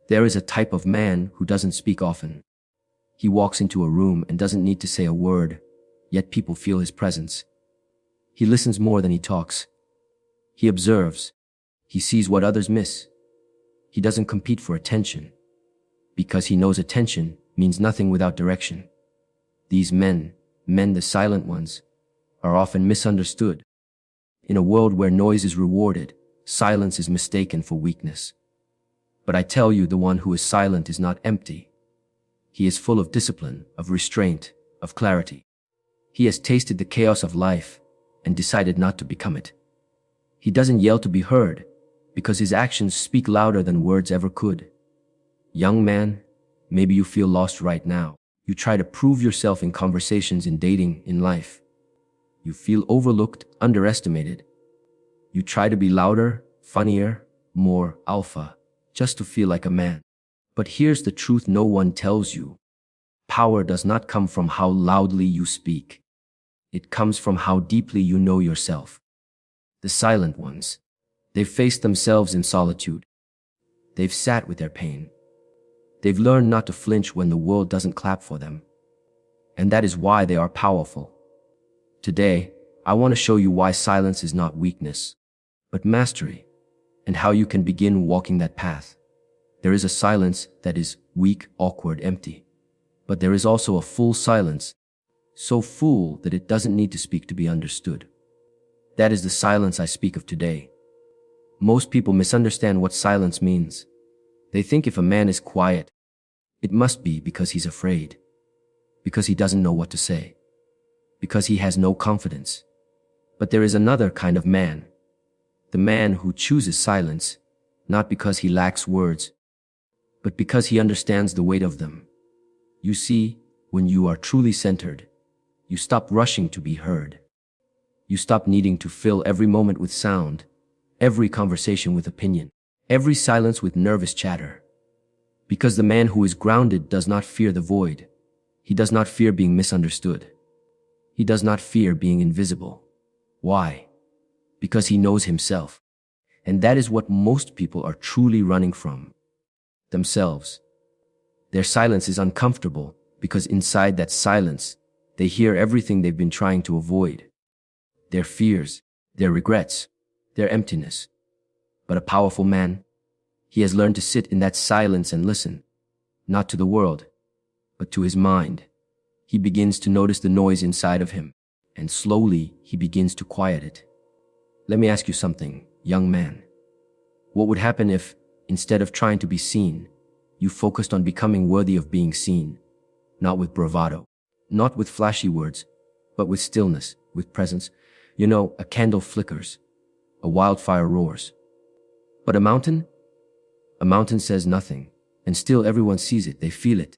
There is a type of man who doesn't speak often. He walks into a room and doesn't need to say a word, yet people feel his presence. He listens more than he talks. He observes. He sees what others miss. He doesn't compete for attention, because he knows attention means nothing without direction. These men, the silent ones, are often misunderstood. In a world where noise is rewarded, silence is mistaken for weakness. But I tell you, the one who is silent is not empty. He is full of discipline, of restraint, of clarity. He has tasted the chaos of life and decided not to become it. He doesn't yell to be heard, because his actions speak louder than words ever could. Young man, maybe you feel lost right now. You try to prove yourself in conversations, in dating, in life. You feel overlooked, underestimated. You try to be louder, funnier, more alpha, just to feel like a man. But here's the truth no one tells you. Power does not come from how loudly you speak. It comes from how deeply you know yourself. The silent ones, they've faced themselves in solitude. They've sat with their pain. They've learned not to flinch when the world doesn't clap for them. And that is why they are powerful. Today, I want to show you why silence is not weakness, but mastery, and how you can begin walking that path. There is a silence that is weak, awkward, empty. But there is also a full silence, so full that it doesn't need to speak to be understood. That is the silence I speak of today. Most people misunderstand what silence means. They think if a man is quiet, it must be because he's afraid, because he doesn't know what to say, because he has no confidence. But there is another kind of man, the man who chooses silence, not because he lacks words, but because he understands the weight of them. You see, when you are truly centered, you stop rushing to be heard. You stop needing to fill every moment with sound, every conversation with opinion, every silence with nervous chatter. Because the man who is grounded does not fear the void. He does not fear being misunderstood. He does not fear being invisible. Why? Because he knows himself. And that is what most people are truly running from. Themselves. Their silence is uncomfortable because inside that silence, they hear everything they've been trying to avoid. Their fears, their regrets, their emptiness. But a powerful man, he has learned to sit in that silence and listen, not to the world, but to his mind. He begins to notice the noise inside of him, and slowly he begins to quiet it. Let me ask you something, young man. What would happen if, instead of trying to be seen, you focused on becoming worthy of being seen, not with bravado, not with flashy words, but with stillness, with presence? You know, a candle flickers, a wildfire roars. But a mountain? A mountain says nothing, and still everyone sees it, they feel it.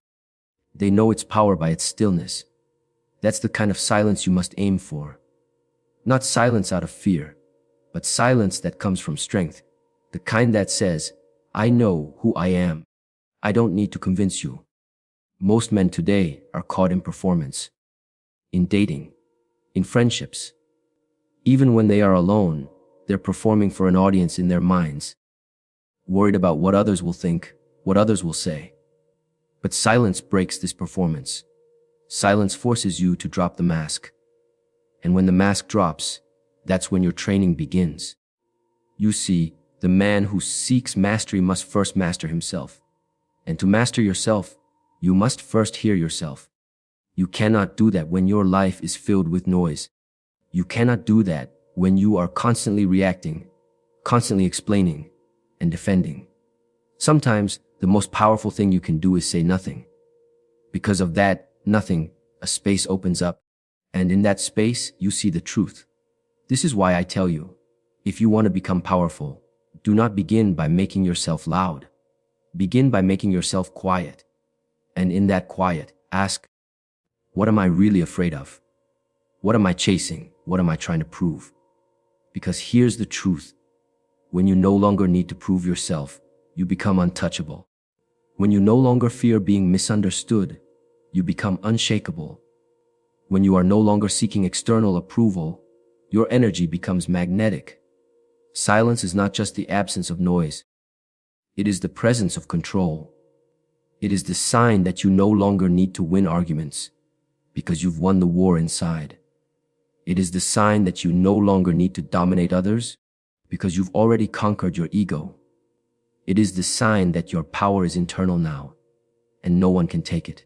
They know its power by its stillness. That's the kind of silence you must aim for. Not silence out of fear, but silence that comes from strength. The kind that says, I know who I am. I don't need to convince you. Most men today are caught in performance. In dating, in friendships. Even when they are alone, they're performing for an audience in their minds. Worried about what others will think, what others will say. But silence breaks this performance. Silence forces you to drop the mask. And when the mask drops, that's when your training begins. You see, the man who seeks mastery must first master himself. And to master yourself, you must first hear yourself. You cannot do that when your life is filled with noise. You cannot do that when you are constantly reacting, constantly explaining, and defending. Sometimes, the most powerful thing you can do is say nothing. Because of that nothing, a space opens up, and in that space, you see the truth. This is why I tell you, if you want to become powerful, do not begin by making yourself loud. Begin by making yourself quiet. And in that quiet, ask, what am I really afraid of? What am I chasing? What am I trying to prove? Because here's the truth. When you no longer need to prove yourself, you become untouchable. When you no longer fear being misunderstood, you become unshakable. When you are no longer seeking external approval, your energy becomes magnetic. Silence is not just the absence of noise. It is the presence of control. It is the sign that you no longer need to win arguments because you've won the war inside. It is the sign that you no longer need to dominate others because you've already conquered your ego. It is the sign that your power is internal now and no one can take it.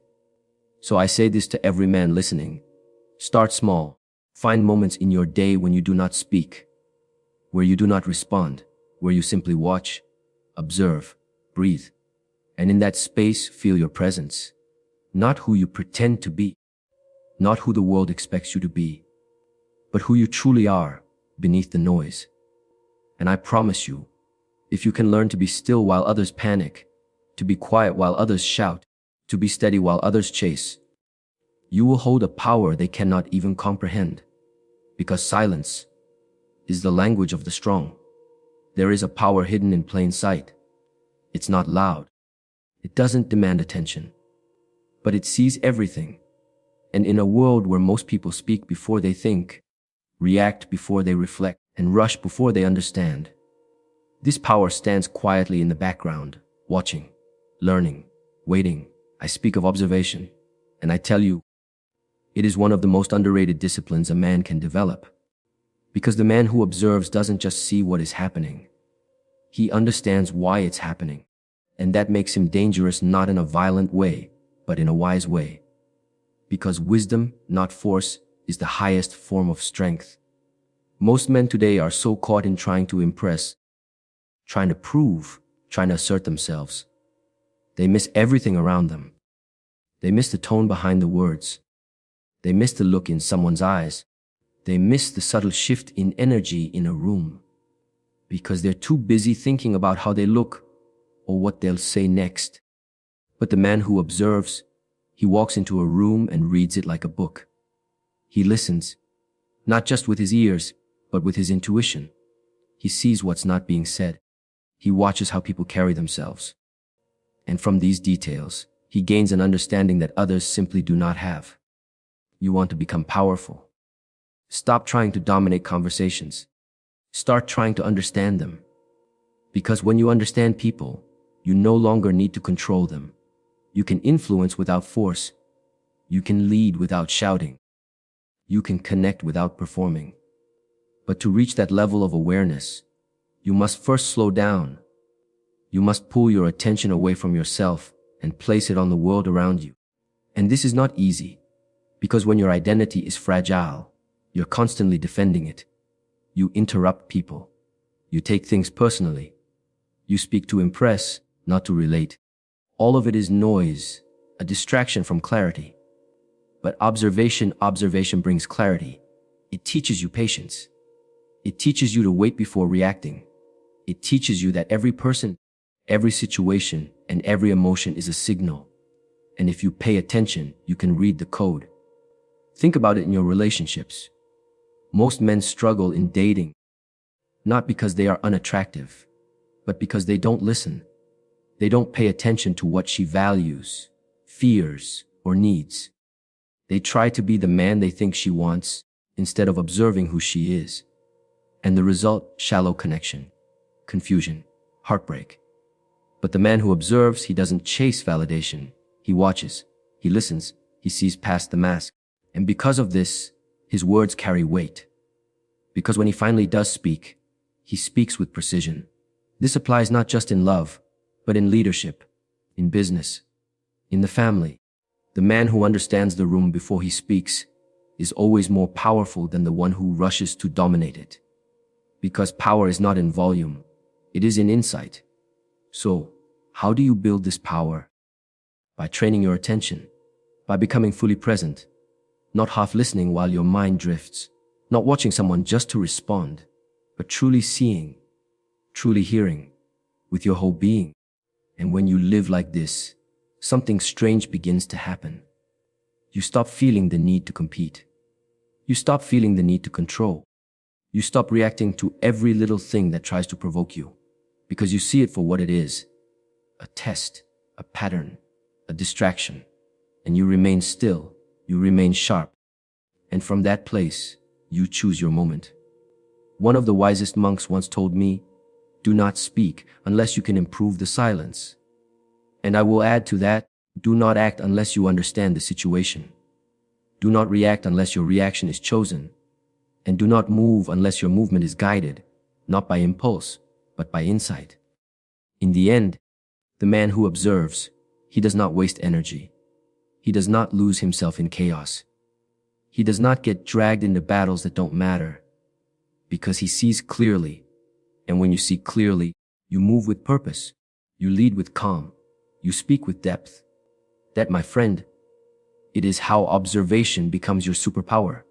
So I say this to every man listening. Start small. Find moments in your day when you do not speak, where you do not respond, where you simply watch, observe, breathe. And in that space, feel your presence. Not who you pretend to be, not who the world expects you to be, but who you truly are beneath the noise. And I promise you, if you can learn to be still while others panic, to be quiet while others shout, to be steady while others chase, you will hold a power they cannot even comprehend. Because silence is the language of the strong. There is a power hidden in plain sight. It's not loud. It doesn't demand attention. But it sees everything. And in a world where most people speak before they think, react before they reflect, and rush before they understand, this power stands quietly in the background, watching, learning, waiting. I speak of observation, and I tell you, it is one of the most underrated disciplines a man can develop. Because the man who observes doesn't just see what is happening. He understands why it's happening. And that makes him dangerous not in a violent way, but in a wise way. Because wisdom, not force, is the highest form of strength. Most men today are so caught in trying to impress, trying to prove, trying to assert themselves. They miss everything around them. They miss the tone behind the words. They miss the look in someone's eyes. They miss the subtle shift in energy in a room. Because they're too busy thinking about how they look or what they'll say next. But the man who observes, he walks into a room and reads it like a book. He listens, not just with his ears, but with his intuition. He sees what's not being said. He watches how people carry themselves. And from these details, he gains an understanding that others simply do not have. You want to become powerful. Stop trying to dominate conversations. Start trying to understand them. Because when you understand people, you no longer need to control them. You can influence without force. You can lead without shouting. You can connect without performing. But to reach that level of awareness, you must first slow down. You must pull your attention away from yourself and place it on the world around you. And this is not easy. Because when your identity is fragile, you're constantly defending it. You interrupt people. You take things personally. You speak to impress, not to relate. All of it is noise, a distraction from clarity. But observation brings clarity. It teaches you patience. It teaches you to wait before reacting. It teaches you that every person, every situation, and every emotion is a signal. And if you pay attention, you can read the code. Think about it in your relationships. Most men struggle in dating, not because they are unattractive, but because they don't listen. They don't pay attention to what she values, fears, or needs. They try to be the man they think she wants instead of observing who she is. And the result, shallow connection, confusion, heartbreak. But the man who observes, he doesn't chase validation. He watches, he listens, he sees past the mask. And because of this, his words carry weight. Because when he finally does speak, he speaks with precision. This applies not just in love, but in leadership, in business, in the family. The man who understands the room before he speaks is always more powerful than the one who rushes to dominate it. Because power is not in volume, it is in insight. So, how do you build this power? By training your attention, by becoming fully present, not half listening while your mind drifts, not watching someone just to respond, but truly seeing, truly hearing, with your whole being. And when you live like this, something strange begins to happen. You stop feeling the need to compete. You stop feeling the need to control. You stop reacting to every little thing that tries to provoke you, because you see it for what it is, a test, a pattern, a distraction, and you remain still. You remain sharp. And from that place, you choose your moment. One of the wisest monks once told me, Do not speak unless you can improve the silence. And I will add to that, do not act unless you understand the situation. Do not react unless your reaction is chosen. And do not move unless your movement is guided, not by impulse, but by insight. In the end, the man who observes, he does not waste energy. He does not lose himself in chaos. He does not get dragged into battles that don't matter, because he sees clearly. And when you see clearly, you move with purpose. You lead with calm. You speak with depth. That, my friend, it is how observation becomes your superpower.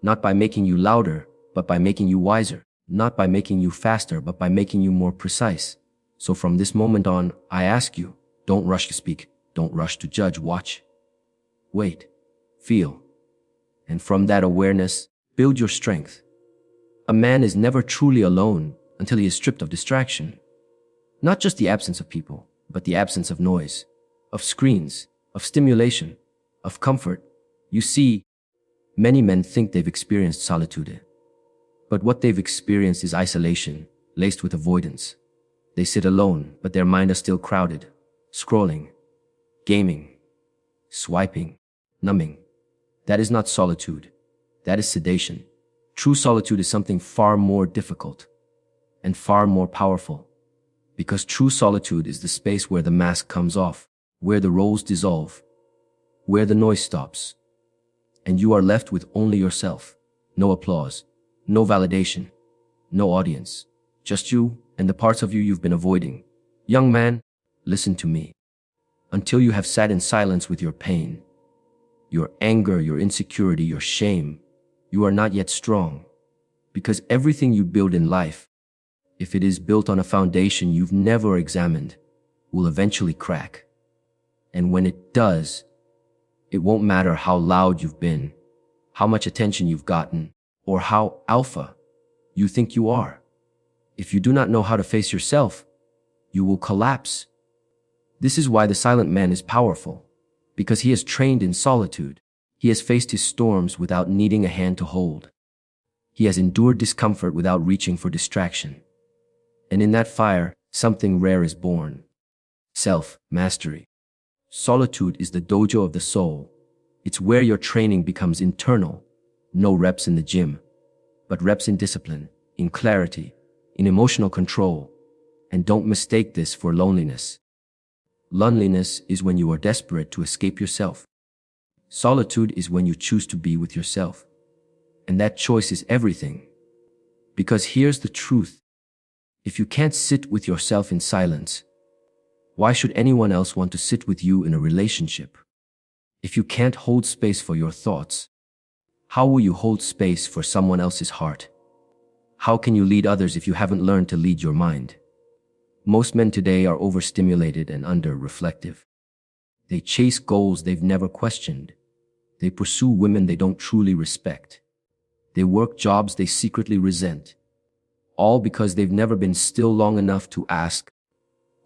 Not by making you louder, but by making you wiser. Not by making you faster, but by making you more precise. So from this moment on, I ask you, don't rush to speak. Don't rush to judge. Watch. Wait. Feel. And from that awareness, build your strength. A man is never truly alone until he is stripped of distraction. Not just the absence of people, but the absence of noise, of screens, of stimulation, of comfort. You see, many men think they've experienced solitude. But what they've experienced is isolation, laced with avoidance. They sit alone, but their mind is still crowded, scrolling, gaming, swiping, numbing. That is not solitude. That is sedation. True solitude is something far more difficult and far more powerful. Because true solitude is the space where the mask comes off, where the roles dissolve, where the noise stops, and you are left with only yourself. No applause, no validation, no audience, just you and the parts of you you've been avoiding. Young man, listen to me. Until you have sat in silence with your pain, your anger, your insecurity, your shame, you are not yet strong. Because everything you build in life, if it is built on a foundation you've never examined, will eventually crack. And when it does, it won't matter how loud you've been, how much attention you've gotten, or how alpha you think you are. If you do not know how to face yourself, you will collapse. This is why the silent man is powerful, because he has trained in solitude. He has faced his storms without needing a hand to hold. He has endured discomfort without reaching for distraction. And in that fire, something rare is born. Self-mastery. Solitude is the dojo of the soul. It's where your training becomes internal. No reps in the gym, but reps in discipline, in clarity, in emotional control. And don't mistake this for loneliness. Loneliness is when you are desperate to escape yourself. Solitude is when you choose to be with yourself. And that choice is everything. Because here's the truth. If you can't sit with yourself in silence, why should anyone else want to sit with you in a relationship? If you can't hold space for your thoughts, how will you hold space for someone else's heart? How can you lead others if you haven't learned to lead your mind? Most men today are overstimulated and under-reflective. They chase goals they've never questioned. They pursue women they don't truly respect. They work jobs they secretly resent. All because they've never been still long enough to ask,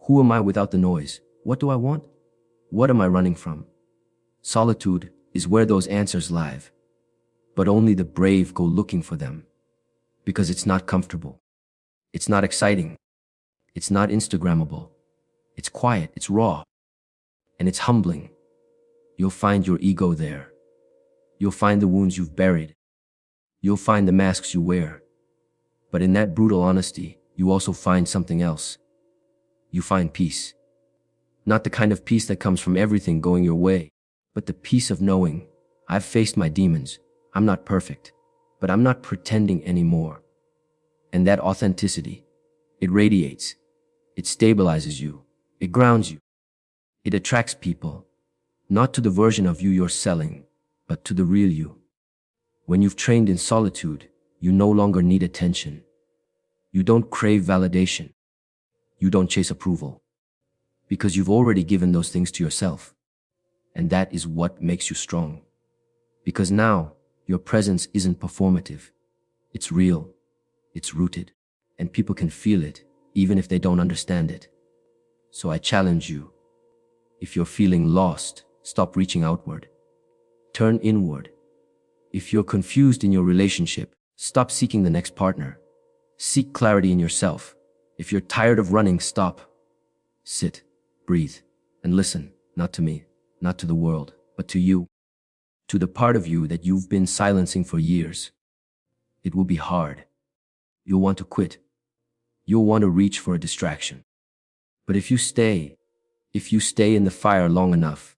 who am I without the noise? What do I want? What am I running from? Solitude is where those answers live. But only the brave go looking for them. Because it's not comfortable. It's not exciting. It's not Instagrammable. It's quiet, it's raw. And it's humbling. You'll find your ego there. You'll find the wounds you've buried. You'll find the masks you wear. But in that brutal honesty, you also find something else. You find peace. Not the kind of peace that comes from everything going your way, but the peace of knowing, I've faced my demons. I'm not perfect, but I'm not pretending anymore. And that authenticity, it radiates. It stabilizes you. It grounds you. It attracts people, not to the version of you you're selling, but to the real you. When you've trained in solitude, you no longer need attention. You don't crave validation. You don't chase approval. Because you've already given those things to yourself. And that is what makes you strong. Because now, your presence isn't performative. It's real. It's rooted. And people can feel it, even if they don't understand it. So I challenge you. If you're feeling lost, stop reaching outward. Turn inward. If you're confused in your relationship, stop seeking the next partner. Seek clarity in yourself. If you're tired of running, stop. Sit, breathe, and listen, not to me, not to the world, but to you. To the part of you that you've been silencing for years. It will be hard. You'll want to quit. You'll want to reach for a distraction. But if you stay in the fire long enough,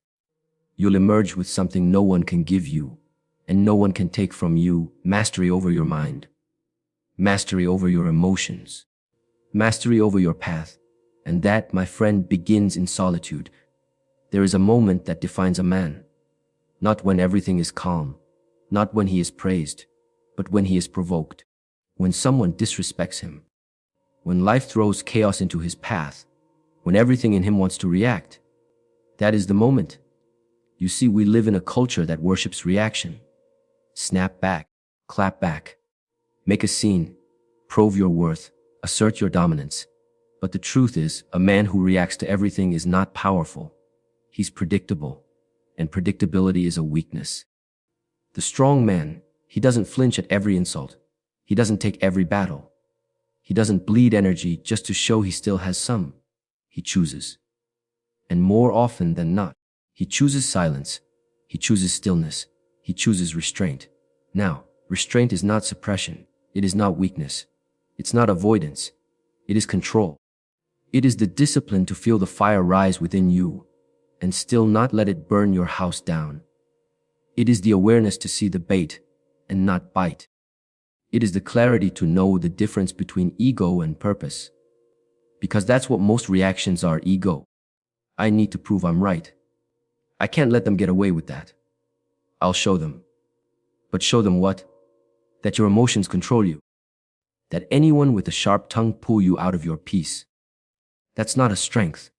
you'll emerge with something no one can give you, and no one can take from you: mastery over your mind, mastery over your emotions, mastery over your path. And that, my friend, begins in solitude. There is a moment that defines a man. Not when everything is calm, not when he is praised, but when he is provoked, when someone disrespects him, when life throws chaos into his path, when everything in him wants to react. That is the moment. You see, we live in a culture that worships reaction. Snap back, clap back, make a scene, prove your worth, assert your dominance. But the truth is, a man who reacts to everything is not powerful. He's predictable, and predictability is a weakness. The strong man, he doesn't flinch at every insult. He doesn't take every battle. He doesn't bleed energy just to show he still has some. He chooses. And more often than not, he chooses silence. He chooses stillness. He chooses restraint. Now, restraint is not suppression. It is not weakness. It's not avoidance. It is control. It is the discipline to feel the fire rise within you and still not let it burn your house down. It is the awareness to see the bait and not bite. It is the clarity to know the difference between ego and purpose. Because that's what most reactions are: ego. I need to prove I'm right. I can't let them get away with that. I'll show them. But show them what? That your emotions control you. That anyone with a sharp tongue pull you out of your peace. That's not a strength.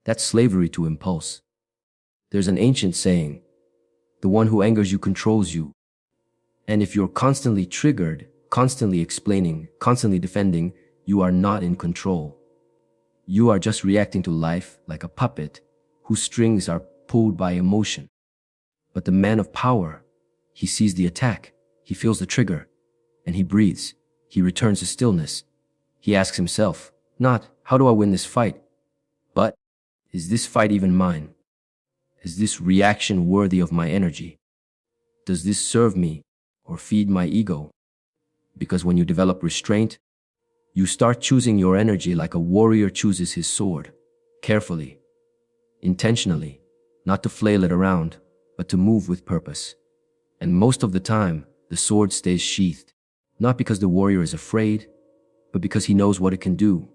That's slavery to impulse. There's an ancient saying, the one who angers you controls you. And if you're constantly triggered, constantly explaining, constantly defending, you are not in control. You are just reacting to life like a puppet whose strings are pulled by emotion. But the man of power, he sees the attack, he feels the trigger, and he breathes. He returns to stillness. He asks himself, not, how do I win this fight? But, is this fight even mine? Is this reaction worthy of my energy? Does this serve me or feed my ego? Because when you develop restraint, you start choosing your energy like a warrior chooses his sword, carefully, intentionally, not to flail it around, but to move with purpose. And most of the time, the sword stays sheathed, not because the warrior is afraid, but because he knows what it can do,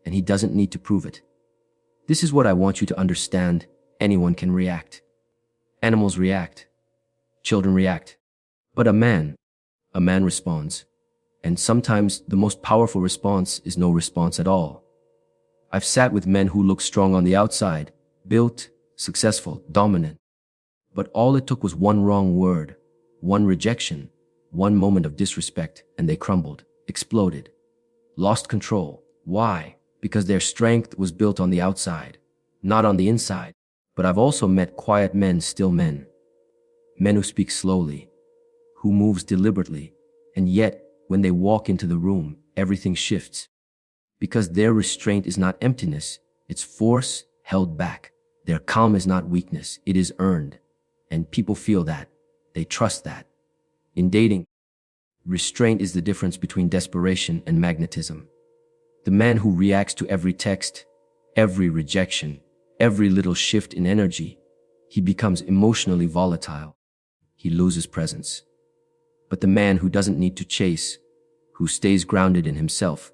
and he doesn't need to prove it. This is what I want you to understand. Anyone can react. Animals react. Children react. But a man responds. And sometimes the most powerful response is no response at all. I've sat with men who look strong on the outside, built, successful, dominant. But all it took was one wrong word, one rejection, one moment of disrespect, and they crumbled, exploded, lost control. Why? Because their strength was built on the outside, not on the inside. But I've also met quiet men, still men. Men who speak slowly, who moves deliberately, and yet, when they walk into the room, everything shifts. Because their restraint is not emptiness, it's force held back. Their calm is not weakness, it is earned. And people feel that. They trust that. In dating, restraint is the difference between desperation and magnetism. The man who reacts to every text, every rejection, every little shift in energy, he becomes emotionally volatile. He loses presence. But the man who doesn't need to chase, who stays grounded in himself,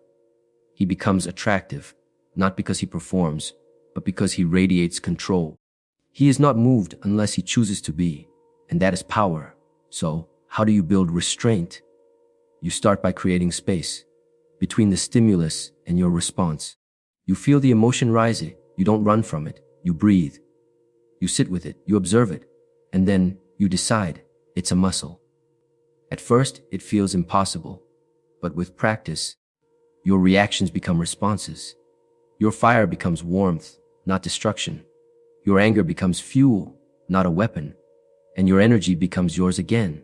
he becomes attractive, not because he performs, but because he radiates control. He is not moved unless he chooses to be, and that is power. So, how do you build restraint? You start by creating space between the stimulus and your response. You feel the emotion rising. You don't run from it. You breathe. You sit with it. You observe it. And then you decide. It's a muscle. At first, it feels impossible. But with practice, your reactions become responses. Your fire becomes warmth, not destruction. Your anger becomes fuel, not a weapon. And your energy becomes yours again,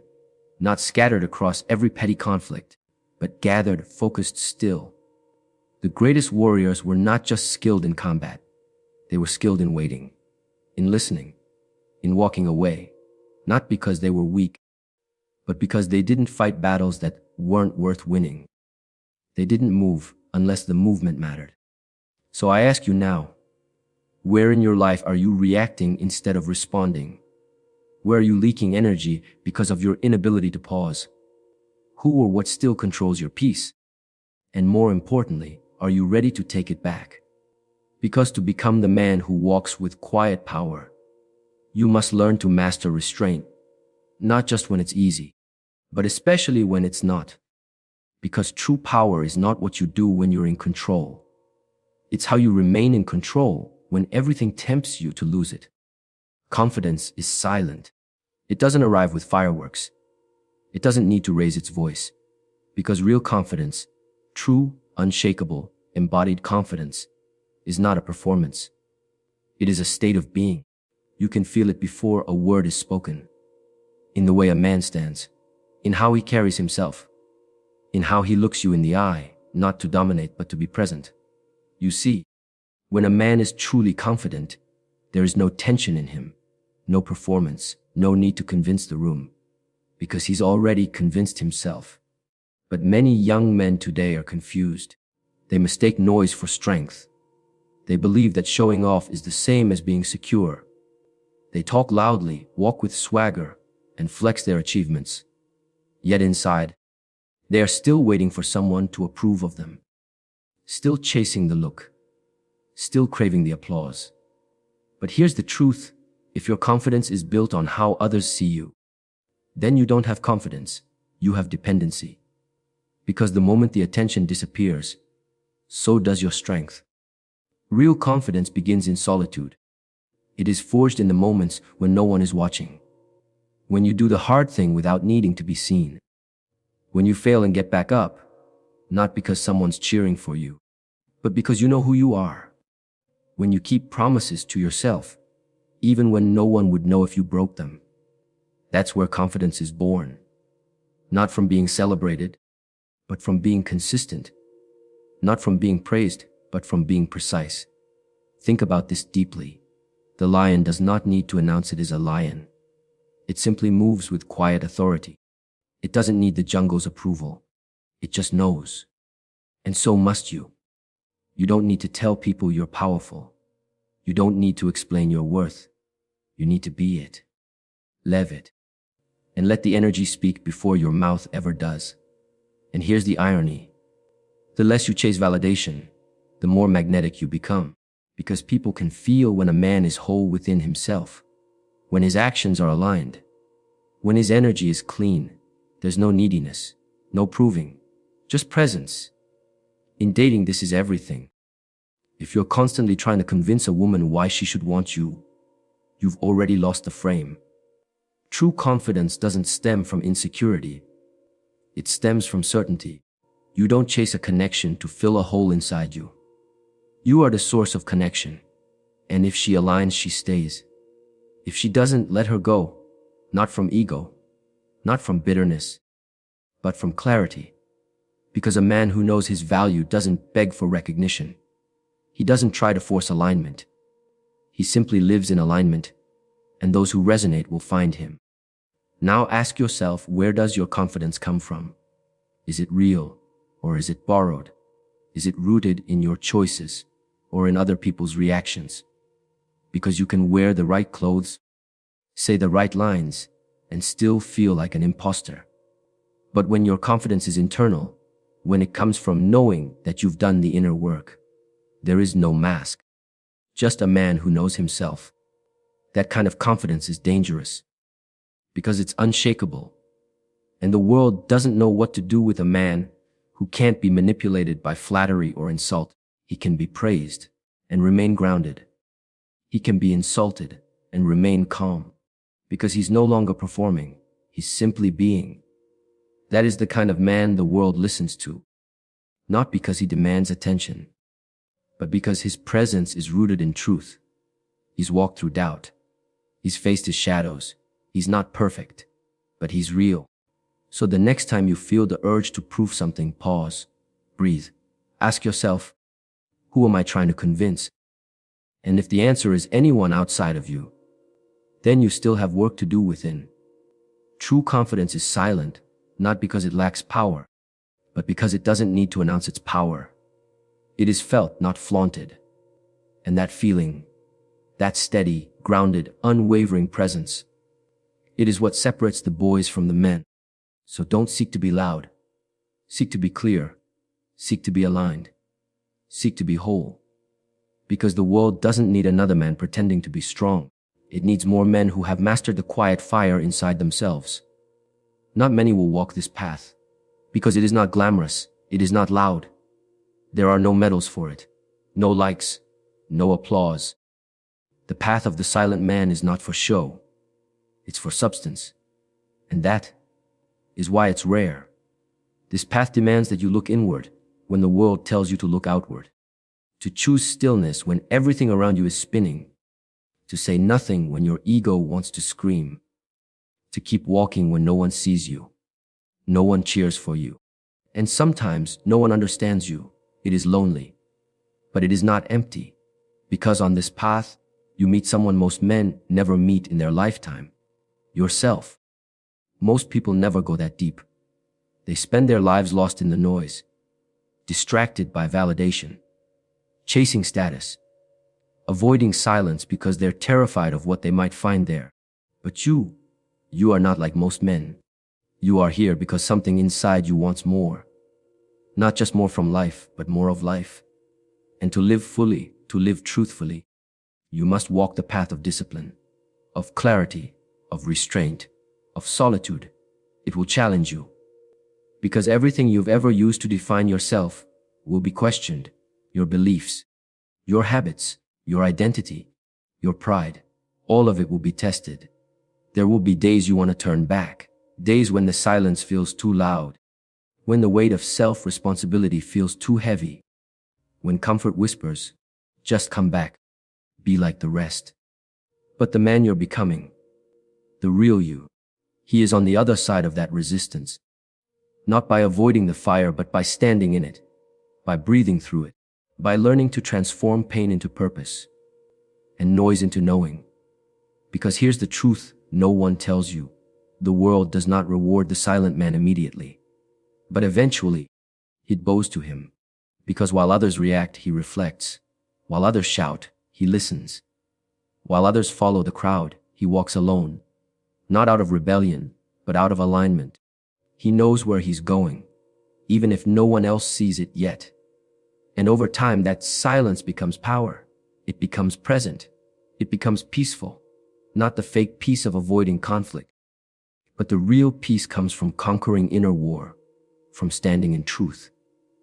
not scattered across every petty conflict, but gathered, focused, still. The greatest warriors were not just skilled in combat. They were skilled in waiting, in listening, in walking away, not because they were weak, but because they didn't fight battles that weren't worth winning. They didn't move unless the movement mattered. So I ask you now, where in your life are you reacting instead of responding? Where are you leaking energy because of your inability to pause? Who or what still controls your peace? And more importantly, are you ready to take it back? Because to become the man who walks with quiet power, you must learn to master restraint, not just when it's easy, but especially when it's not. Because true power is not what you do when you're in control. It's how you remain in control when everything tempts you to lose it. Confidence is silent. It doesn't arrive with fireworks. It doesn't need to raise its voice. Because real confidence, true, unshakable, embodied confidence, is not a performance. It is a state of being. You can feel it before a word is spoken. In the way a man stands, in how he carries himself, in how he looks you in the eye, not to dominate but to be present. You see, when a man is truly confident, there is no tension in him, no performance, no need to convince the room, because he's already convinced himself. But many young men today are confused. They mistake noise for strength. They believe that showing off is the same as being secure. They talk loudly, walk with swagger, and flex their achievements. Yet inside, they are still waiting for someone to approve of them. Still chasing the look. Still craving the applause. But here's the truth. If your confidence is built on how others see you, then you don't have confidence. You have dependency. Because the moment the attention disappears, so does your strength. Real confidence begins in solitude. It is forged in the moments when no one is watching. When you do the hard thing without needing to be seen. When you fail and get back up, not because someone's cheering for you, but because you know who you are. When you keep promises to yourself, even when no one would know if you broke them. That's where confidence is born. Not from being celebrated, but from being consistent. Not from being praised, but from being precise. Think about this deeply. The lion does not need to announce it is a lion. It simply moves with quiet authority. It doesn't need the jungle's approval. It just knows. And so must you. You don't need to tell people you're powerful. You don't need to explain your worth. You need to be it. Live it. And let the energy speak before your mouth ever does. And here's the irony. The less you chase validation, the more magnetic you become. Because people can feel when a man is whole within himself. When his actions are aligned. When his energy is clean. There's no neediness, no proving, just presence. In dating, this is everything. If you're constantly trying to convince a woman why she should want you, you've already lost the frame. True confidence doesn't stem from insecurity. It stems from certainty. You don't chase a connection to fill a hole inside you. You are the source of connection. And if she aligns, she stays. If she doesn't, let her go. Not from ego. Not from bitterness, but from clarity. Because a man who knows his value doesn't beg for recognition. He doesn't try to force alignment. He simply lives in alignment, and those who resonate will find him. Now ask yourself, where does your confidence come from? Is it real, or is it borrowed? Is it rooted in your choices, or in other people's reactions? Because you can wear the right clothes, say the right lines, and still feel like an imposter. But when your confidence is internal, when it comes from knowing that you've done the inner work, there is no mask. Just a man who knows himself. That kind of confidence is dangerous because it's unshakable. And the world doesn't know what to do with a man who can't be manipulated by flattery or insult. He can be praised and remain grounded. He can be insulted and remain calm. Because he's no longer performing, he's simply being. That is the kind of man the world listens to. Not because he demands attention, but because his presence is rooted in truth. He's walked through doubt. He's faced his shadows. He's not perfect, but he's real. So the next time you feel the urge to prove something, pause, breathe, Ask yourself, who am I trying to convince? And if the answer is anyone outside of you, then you still have work to do within. True confidence is silent, not because it lacks power, but because it doesn't need to announce its power. It is felt, not flaunted. And that feeling, that steady, grounded, unwavering presence, it is what separates the boys from the men. So don't seek to be loud. Seek to be clear. Seek to be aligned. Seek to be whole. Because the world doesn't need another man pretending to be strong. It needs more men who have mastered the quiet fire inside themselves. Not many will walk this path, because it is not glamorous, it is not loud. There are no medals for it, no likes, no applause. The path of the silent man is not for show, it's for substance. And that is why it's rare. This path demands that you look inward when the world tells you to look outward. To choose stillness when everything around you is spinning. To say nothing when your ego wants to scream. To keep walking when no one sees you. No one cheers for you. And sometimes no one understands you. It is lonely. But it is not empty. Because on this path, you meet someone most men never meet in their lifetime. Yourself. Most people never go that deep. They spend their lives lost in the noise. Distracted by validation. Chasing status. Avoiding silence because they're terrified of what they might find there. But you are not like most men. You are here because something inside you wants more. Not just more from life, but more of life. And to live fully, to live truthfully, you must walk the path of discipline, of clarity, of restraint, of solitude. It will challenge you. Because everything you've ever used to define yourself will be questioned. Your beliefs, your habits, your identity, your pride, all of it will be tested. There will be days you want to turn back, days when the silence feels too loud, when the weight of self-responsibility feels too heavy, when comfort whispers, just come back, be like the rest. But the man you're becoming, the real you, he is on the other side of that resistance. Not by avoiding the fire, but by standing in it, by breathing through it, by learning to transform pain into purpose and noise into knowing. Because here's the truth no one tells you. The world does not reward the silent man immediately. But eventually, it bows to him. Because while others react, he reflects. While others shout, he listens. While others follow the crowd, he walks alone. Not out of rebellion, but out of alignment. He knows where he's going, even if no one else sees it yet. And over time, that silence becomes power. It becomes present. It becomes peaceful. Not the fake peace of avoiding conflict. But the real peace comes from conquering inner war, from standing in truth,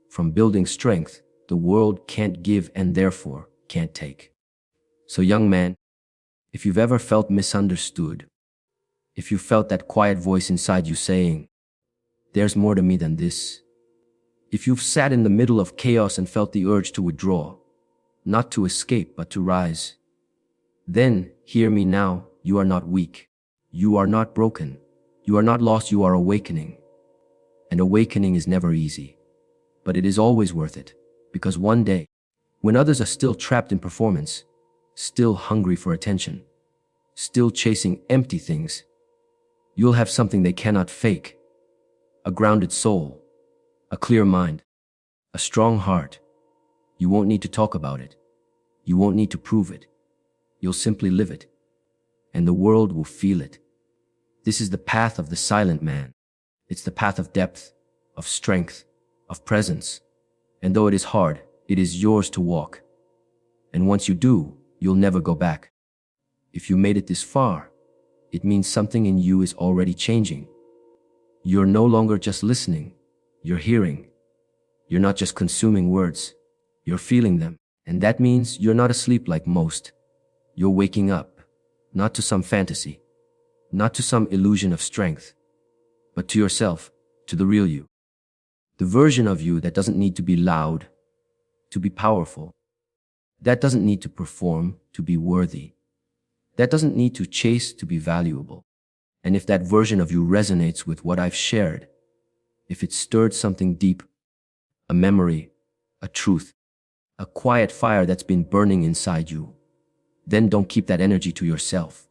from building strength the world can't give and therefore can't take. So young man, if you've ever felt misunderstood, if you felt that quiet voice inside you saying, "There's more to me than this," if you've sat in the middle of chaos and felt the urge to withdraw, not to escape but to rise, then hear me now, you are not weak. You are not broken. You are not lost, you are awakening. And awakening is never easy. But it is always worth it. Because one day, when others are still trapped in performance, still hungry for attention, still chasing empty things, you'll have something they cannot fake. A grounded soul. A clear mind, a strong heart. You won't need to talk about it. You won't need to prove it. You'll simply live it. And the world will feel it. This is the path of the silent man. It's the path of depth, of strength, of presence. And though it is hard, it is yours to walk. And once you do, you'll never go back. If you made it this far, it means something in you is already changing. You're no longer just listening. You're hearing. You're not just consuming words. You're feeling them. And that means you're not asleep like most. You're waking up, not to some fantasy, not to some illusion of strength, but to yourself, to the real you. The version of you that doesn't need to be loud, to be powerful. That doesn't need to perform to be worthy. That doesn't need to chase to be valuable. And if that version of you resonates with what I've shared, if it stirred something deep, a memory, a truth, a quiet fire that's been burning inside you. Then don't keep that energy to yourself.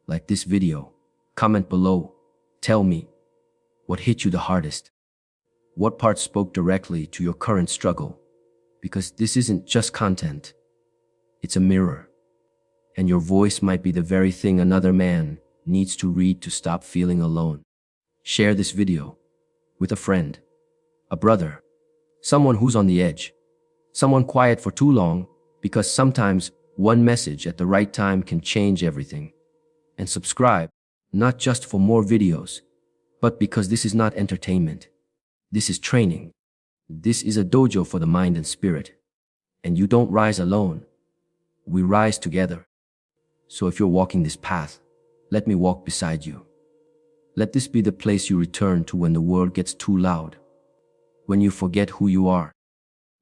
Like this video, comment below, tell me what hit you the hardest. What part spoke directly to your current struggle? Because this isn't just content, it's a mirror. And your voice might be the very thing another man needs to read to stop feeling alone. Share this video with a friend, a brother, someone who's on the edge, someone quiet for too long, because sometimes one message at the right time can change everything. And subscribe, not just for more videos, but because this is not entertainment. This is training. This is a dojo for the mind and spirit. And you don't rise alone. We rise together. So if you're walking this path, let me walk beside you. Let this be the place you return to when the world gets too loud, when you forget who you are,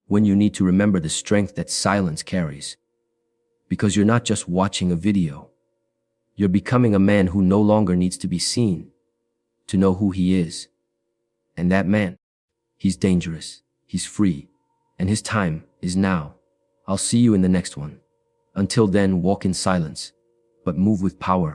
when you need to remember the strength that silence carries. Because you're not just watching a video. You're becoming a man who no longer needs to be seen to know who he is. And that man, he's dangerous, he's free, and his time is now. I'll see you in the next one. Until then, walk in silence, but move with power.